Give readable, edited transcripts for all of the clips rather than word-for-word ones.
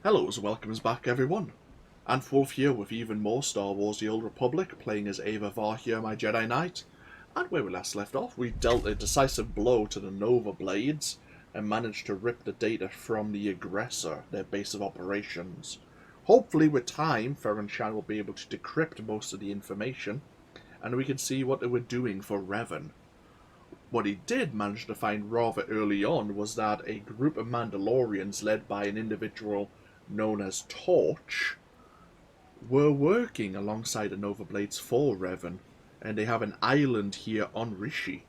Hello and welcome back everyone. Wolf here with even more Star Wars The Old Republic, playing as Aeva Var here, my Jedi Knight. And where we last left off, we dealt a decisive blow to the Nova Blades and managed to rip the data from the aggressor, their base of operations. Hopefully with time, Fer and Shan will be able to decrypt most of the information, and we can see what they were doing for Revan. What he did manage to find rather early on was that a group of Mandalorians led by an individual known as Torch were working alongside the Nova Blades for Revan, and they have an island here on Rishi.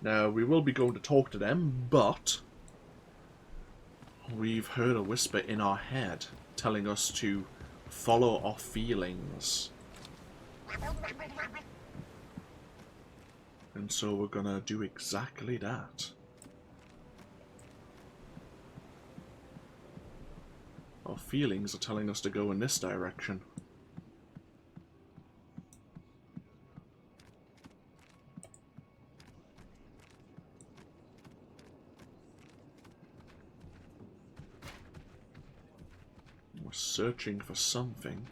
Now, we will be going to talk to them, but we've heard a whisper in our head telling us to follow our feelings. And so we're gonna do exactly that. Our feelings are telling us to go in this direction. We're searching for something.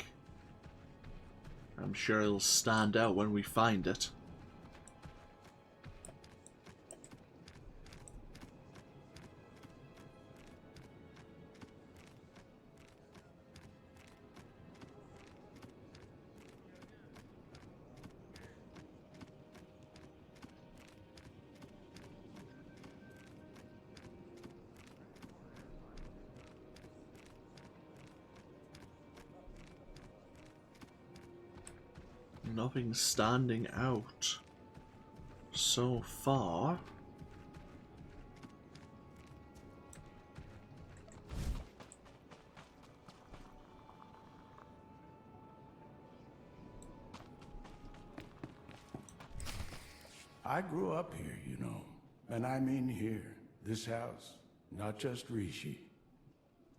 I'm sure it'll stand out when we find it. Nothing standing out so far. I grew up here, you know. And I mean here. This house. Not just Rishi.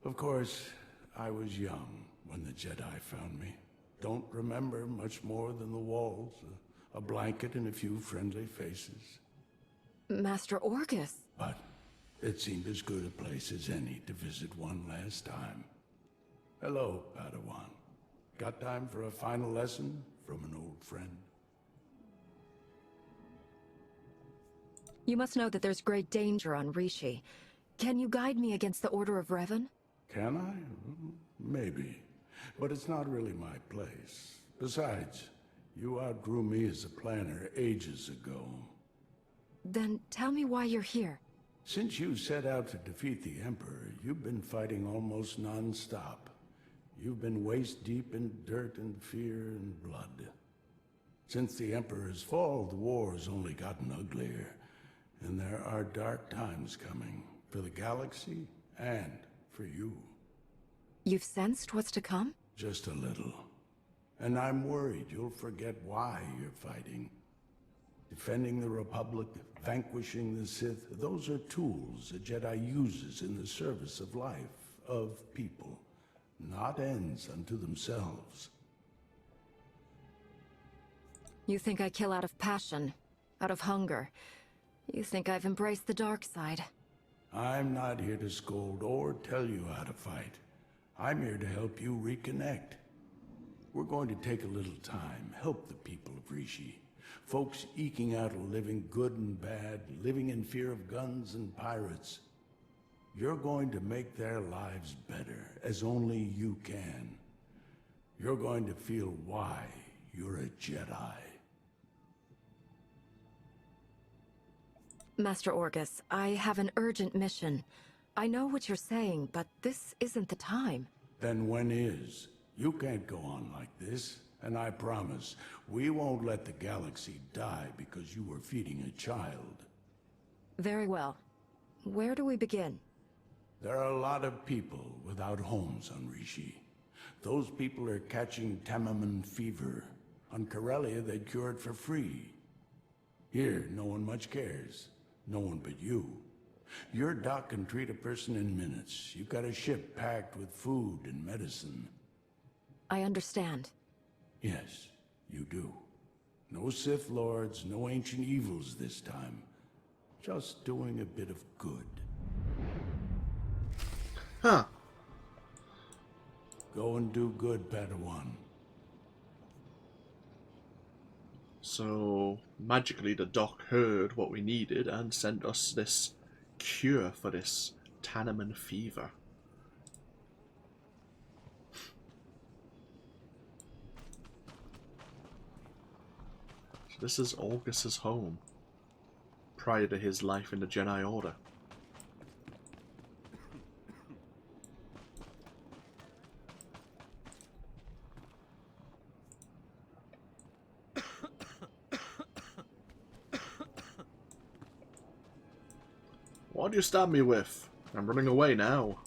Of course, I was young when the Jedi found me. Don't remember much more than the walls, a blanket and a few friendly faces. Master Orgus. But it seemed as good a place as any to visit one last time. Hello, Padawan. Got time for a final lesson from an old friend? You must know that there's great danger on Rishi. Can you guide me against the Order of Revan? Can I? Maybe. But it's not really my place. Besides, you outgrew me as a planner ages ago. Then tell me why you're here. Since you set out to defeat the Emperor, you've been fighting almost non-stop. You've been waist-deep in dirt and fear and blood. Since the Emperor's fall, the war's only gotten uglier. And there are dark times coming, for the galaxy and for you. You've sensed what's to come? Just a little. And I'm worried you'll forget why you're fighting. Defending the Republic, vanquishing the Sith, those are tools a Jedi uses in the service of life, of people, not ends unto themselves. You think I kill out of passion, out of hunger. You think I've embraced the dark side. I'm not here to scold or tell you how to fight. I'm here to help you reconnect. We're going to take a little time, help the people of Rishi. Folks eking out a living good and bad, living in fear of guns and pirates. You're going to make their lives better, as only you can. You're going to feel why you're a Jedi. Master Orgus, I have an urgent mission. I know what you're saying, but this isn't the time. Then when is? You can't go on like this, and I promise, we won't let the galaxy die because you were feeding a child. Very well. Where do we begin? There are a lot of people without homes on Rishi. Those people are catching Tamaman fever. On Corellia, they cure it for free. Here, no one much cares. No one but you. Your doc can treat a person in minutes. You've got a ship packed with food and medicine. I understand. Yes, you do. No Sith Lords, no ancient evils this time. Just doing a bit of good. Huh. Go and do good, Padawan. So, magically the doc heard what we needed and sent us this cure for this Tanneman fever. So this is Augus's home, prior to his life in the Jedi Order. What do you stab me with? I'm running away now.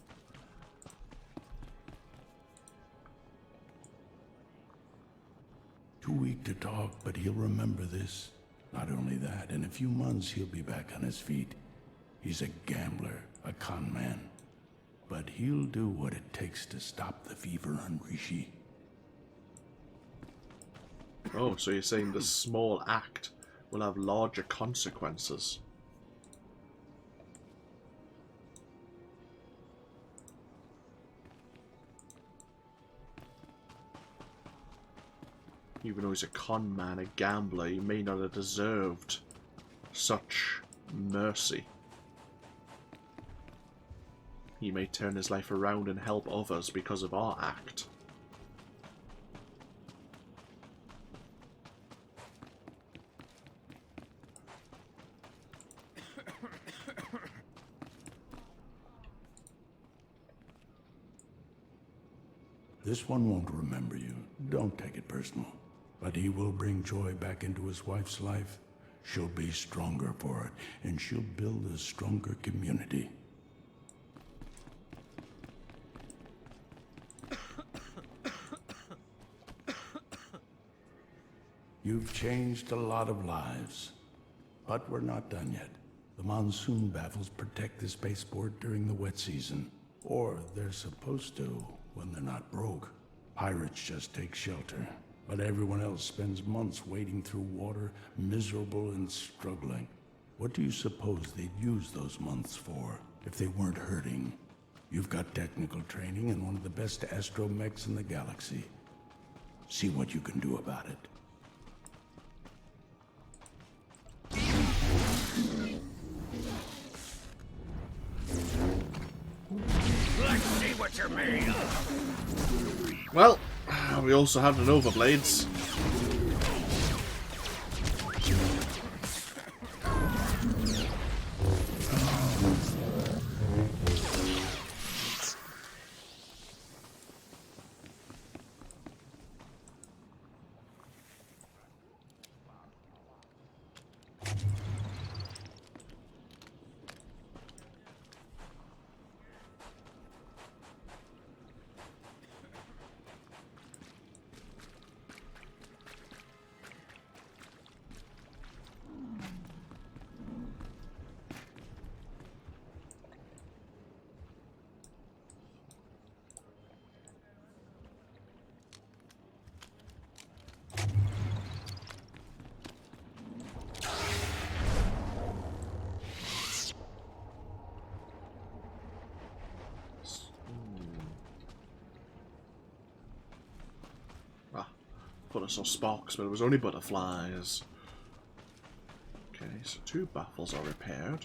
Too weak to talk, but he'll remember this. Not only that, in a few months he'll be back on his feet. He's a gambler, a con man. But he'll do what it takes to stop the fever on Rishi. Oh, so you're saying the small act will have larger consequences. Even though he's a con man, a gambler, he may not have deserved such mercy. He may turn his life around and help others because of our act. This one won't remember you. Don't take it personal. But he will bring joy back into his wife's life. She'll be stronger for it, and she'll build a stronger community. You've changed a lot of lives. But we're not done yet. The monsoon baffles protect the spaceport during the wet season. Or they're supposed to when they're not broke. Pirates just take shelter. But everyone else spends months wading through water, miserable and struggling. What do you suppose they'd use those months for if they weren't hurting? You've got technical training and one of the best astromechs in the galaxy. See what you can do about it. Let's see what you're made of. Well, we also have the Nova Blades. Thought I saw sparks, but it was only butterflies. Okay, so 2 baffles are repaired.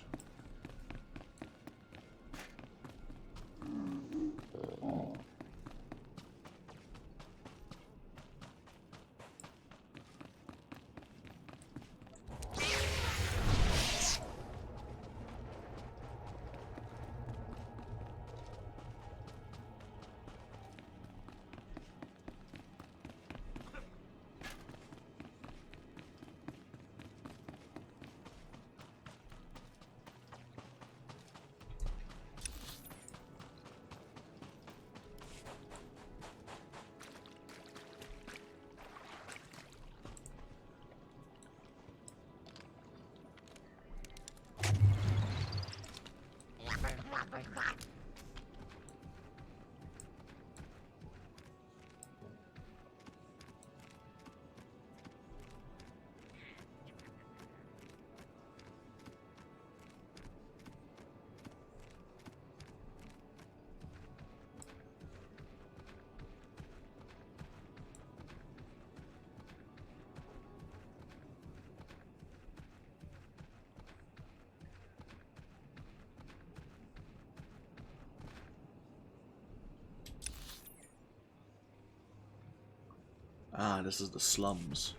Ah, this is the slums.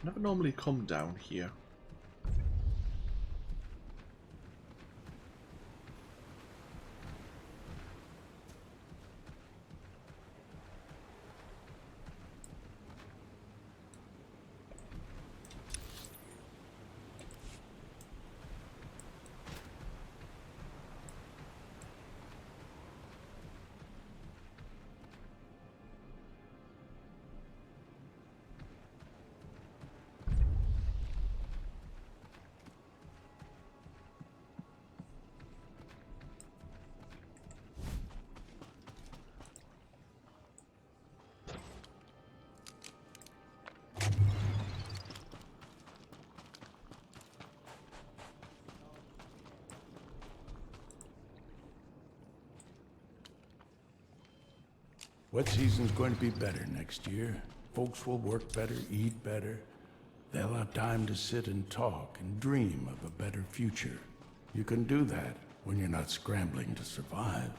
Never normally come down here. Wet season's going to be better next year. Folks will work better, eat better. They'll have time to sit and talk and dream of a better future. You can do that when you're not scrambling to survive.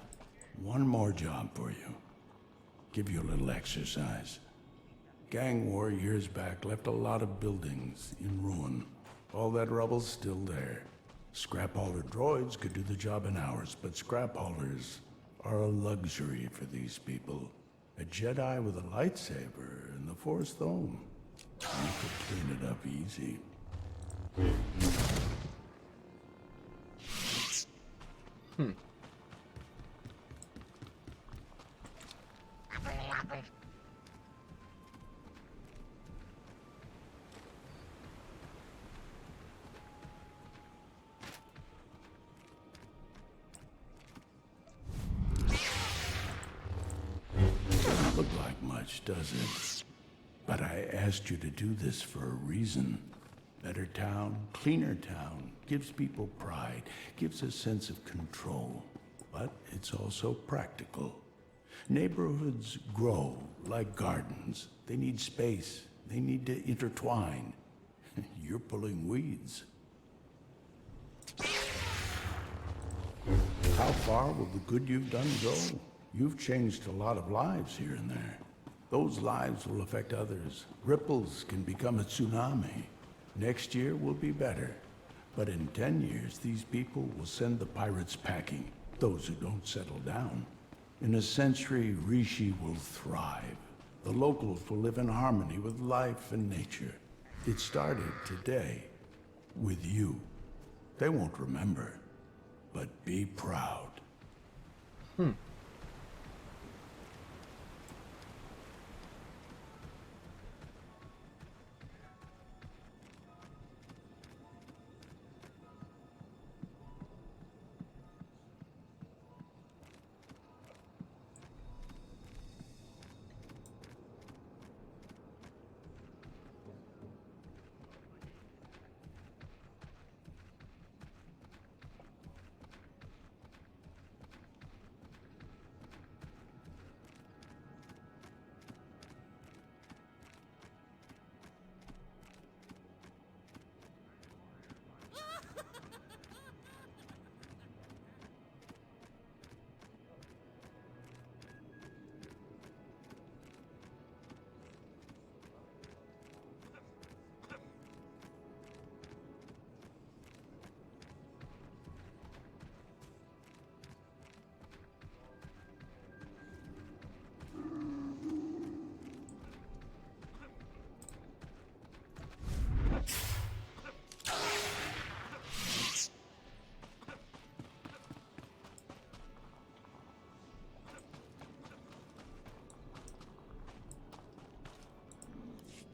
One more job for you. Give you a little exercise. Gang war years back left a lot of buildings in ruin. All that rubble's still there. Scrap hauler droids could do the job in hours, but scrap haulers are a luxury for these people. A Jedi with a lightsaber and the Force Dome. You could clean it up easy. Doesn't look like much, does it? But I asked you to do this for a reason. Better town, cleaner town, gives people pride, gives a sense of control. But it's also practical. Neighborhoods grow like gardens. They need space. They need to intertwine. You're pulling weeds. How far will the good you've done go? You've changed a lot of lives here and there. Those lives will affect others. Ripples can become a tsunami. Next year will be better. But in 10 years, these people will send the pirates packing, those who don't settle down. In a century, Rishi will thrive. The locals will live in harmony with life and nature. It started today, with you. They won't remember, but be proud.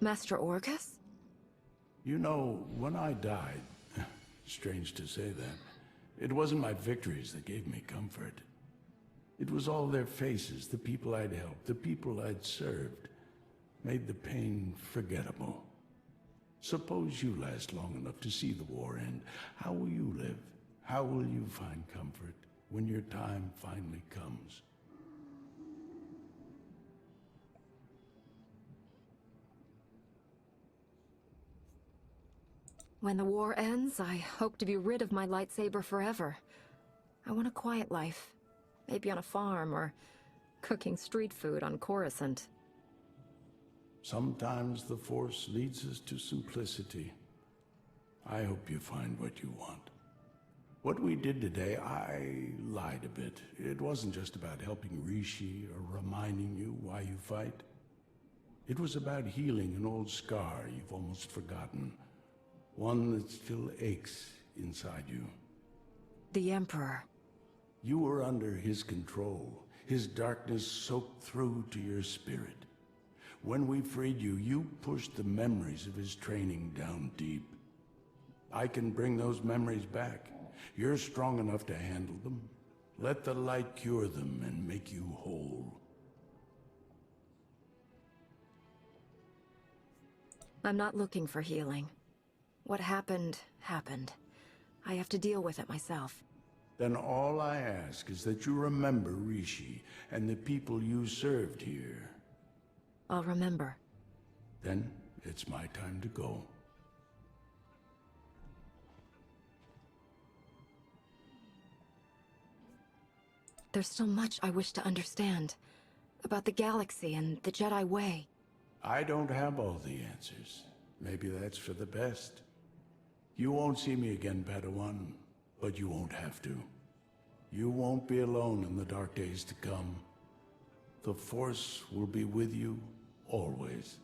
Master Orcus? You know, when I died, strange to say that, it wasn't my victories that gave me comfort. It was all their faces, the people I'd helped, the people I'd served, made the pain forgettable. Suppose you last long enough to see the war end. How will you live? How will you find comfort when your time finally comes? When the war ends, I hope to be rid of my lightsaber forever. I want a quiet life. Maybe on a farm or cooking street food on Coruscant. Sometimes the Force leads us to simplicity. I hope you find what you want. What we did today, I lied a bit. It wasn't just about helping Rishi or reminding you why you fight. It was about healing an old scar you've almost forgotten. One that still aches inside you. The Emperor. You were under his control. His darkness soaked through to your spirit. When we freed you, you pushed the memories of his training down deep. I can bring those memories back. You're strong enough to handle them. Let the light cure them and make you whole. I'm not looking for healing. What happened, happened. I have to deal with it myself. Then all I ask is that you remember Rishi and the people you served here. I'll remember. Then it's my time to go. There's so much I wish to understand. About the galaxy and the Jedi Way. I don't have all the answers. Maybe that's for the best. You won't see me again, Padawan, but you won't have to. You won't be alone in the dark days to come. The Force will be with you, always.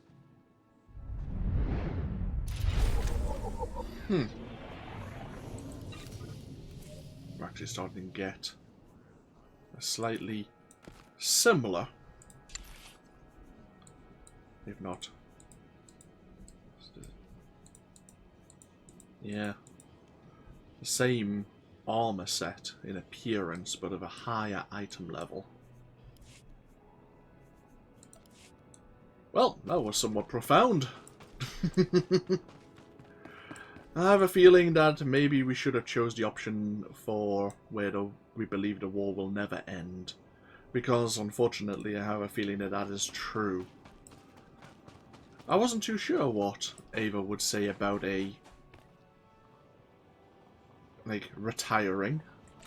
We're actually starting to get a slightly similar, if not, yeah, the same armor set in appearance, but of a higher item level. Well, that was somewhat profound. I have a feeling that maybe we should have chose the option for where we believe the war will never end. Because, unfortunately, I have a feeling that that is true. I wasn't too sure what Aeva would say about retiring.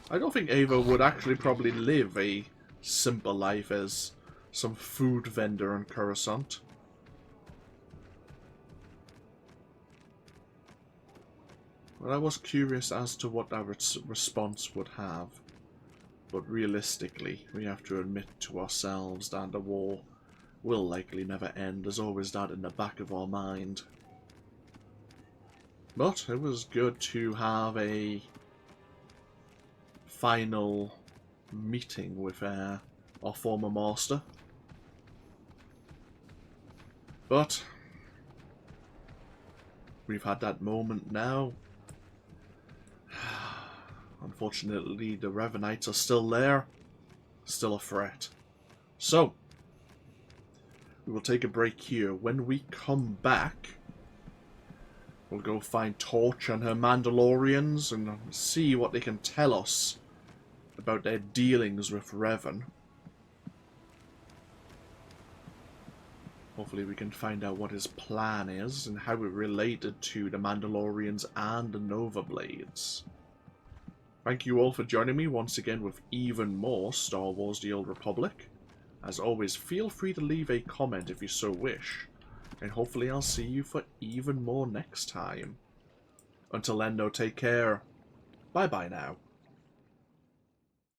I don't think Aeva would actually probably live a simple life as some food vendor on Coruscant. But I was curious as to what our response would have. But realistically, we have to admit to ourselves that the war will likely never end. There's always that in the back of our mind. But it was good to have a final meeting with our former master. But we've had that moment now. Unfortunately, the Revanites are still there, still a threat. So, we will take a break here. When we come back, we'll go find Torch and her Mandalorians and see what they can tell us about their dealings with Revan. Hopefully we can find out what his plan is and how it related to the Mandalorians and the Nova Blades. Thank you all for joining me once again with even more Star Wars The Old Republic. As always, feel free to leave a comment if you so wish, and hopefully I'll see you for even more next time. Until then though, take care. Bye bye now.